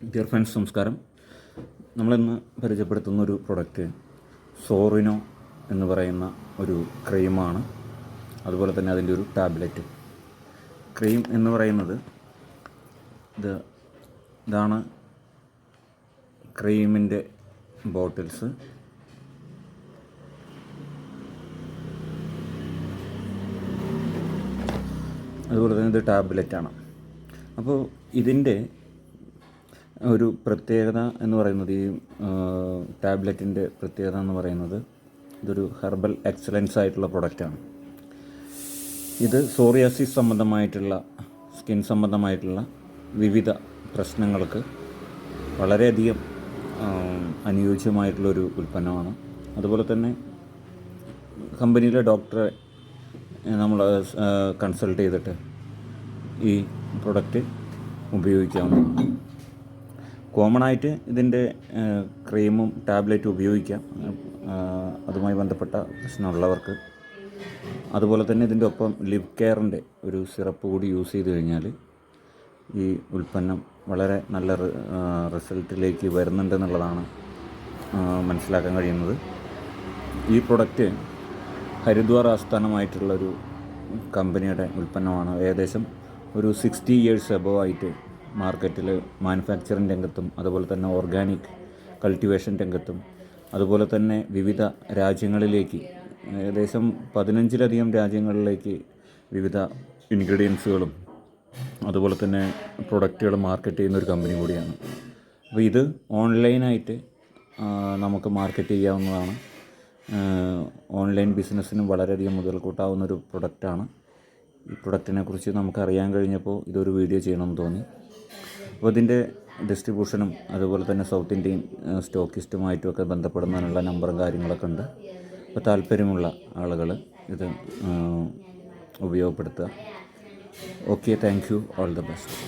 Dear friends, നമസ്കാരം. നമ്മളിന്ന് പരിചയപ്പെടുത്തുന്ന ഒരു പ്രൊഡക്റ്റ് സോറിനോ എന്ന് പറയുന്ന ഒരു ക്രീമാണ്. അതുപോലെ തന്നെ അതിൻ്റെ ഒരു ടാബ്ലറ്റ്. ക്രീം എന്ന് പറയുന്നത് ഇതാണ് ക്രീമിൻ്റെ ബോട്ടിൽസ്. അതുപോലെ തന്നെ ഇത് ടാബ്ലറ്റാണ്. അപ്പോൾ ഇതിൻ്റെ ഒരു പ്രത്യേകത എന്ന് പറയുന്നത്, ഈ ടാബ്ലറ്റിൻ്റെ പ്രത്യേകത എന്ന് പറയുന്നത്, ഇതൊരു ഹെർബൽ എക്സലൻസ് ആയിട്ടുള്ള പ്രൊഡക്റ്റാണ്. ഇത് സോറിയാസിസ് സംബന്ധമായിട്ടുള്ള, സ്കിൻ സംബന്ധമായിട്ടുള്ള വിവിധ പ്രശ്നങ്ങൾക്ക് വളരെയധികം അനുയോജ്യമായിട്ടുള്ളൊരു ഉൽപ്പന്നമാണ്. അതുപോലെ തന്നെ കമ്പനിയിലെ ഡോക്ടറെ നമ്മൾ കൺസൾട്ട് ചെയ്തിട്ട് ഈ പ്രൊഡക്റ്റ് ഉപയോഗിക്കാവുന്നതാണ്. കോമൺ ആയിട്ട് ഇതിൻ്റെ ക്രീമും ടാബ്ലറ്റും ഉപയോഗിക്കാം, അതുമായി ബന്ധപ്പെട്ട പ്രശ്നമുള്ളവർക്ക്. അതുപോലെ തന്നെ ഇതിൻ്റെ ഒപ്പം ലിവ് കെയറിൻ്റെ ഒരു സിറപ്പ് കൂടി യൂസ് ചെയ്ത് കഴിഞ്ഞാൽ ഈ ഉൽപ്പന്നം വളരെ നല്ല റിസൾട്ടിലേക്ക് വരുന്നുണ്ടെന്നുള്ളതാണ് മനസ്സിലാക്കാൻ കഴിയുന്നത്. ഈ പ്രൊഡക്റ്റ് ഹരിദ്വാർ ആസ്ഥാനമായിട്ടുള്ളൊരു കമ്പനിയുടെ ഉൽപ്പന്നമാണ്. ഏകദേശം ഒരു 60 years എബവ് ആയിട്ട് മാർക്കറ്റിൽ മാനുഫാക്ചറിങ് രംഗത്തും അതുപോലെ തന്നെ ഓർഗാനിക് കൾട്ടിവേഷൻ രംഗത്തും അതുപോലെ തന്നെ വിവിധ രാജ്യങ്ങളിലേക്ക്, ഏകദേശം 15ലധികം രാജ്യങ്ങളിലേക്ക് വിവിധ ഇൻഗ്രീഡിയൻസുകളും അതുപോലെ തന്നെ പ്രൊഡക്റ്റുകൾ മാർക്കറ്റ് ചെയ്യുന്ന ഒരു കമ്പനി കൂടിയാണ്. അപ്പോൾ ഇത് ഓൺലൈനായിട്ട് നമുക്ക് മാർക്കറ്റ് ചെയ്യാവുന്നതാണ്. ഓൺലൈൻ ബിസിനസ്സിനും വളരെയധികം മുതൽക്കൂട്ടാവുന്നൊരു പ്രൊഡക്റ്റാണ്. ഈ പ്രൊഡക്റ്റിനെ കുറിച്ച് നമുക്കറിയാൻ കഴിഞ്ഞപ്പോൾ ഇതൊരു വീഡിയോ ചെയ്യണമെന്ന് തോന്നി. അപ്പോൾ ഇതിൻ്റെ ഡിസ്ട്രിബ്യൂഷനും അതുപോലെ തന്നെ സൗത്ത് ഇന്ത്യൻ സ്റ്റോക്കിസ്റ്റുമായിട്ടുമൊക്കെ ബന്ധപ്പെടുന്നതിനുള്ള നമ്പറും കാര്യങ്ങളൊക്കെ ഉണ്ട്. അപ്പോൾ താല്പര്യമുള്ള ആളുകൾ ഇത് ഉപയോഗപ്പെടുത്തുക. Okay, thank you, all the best.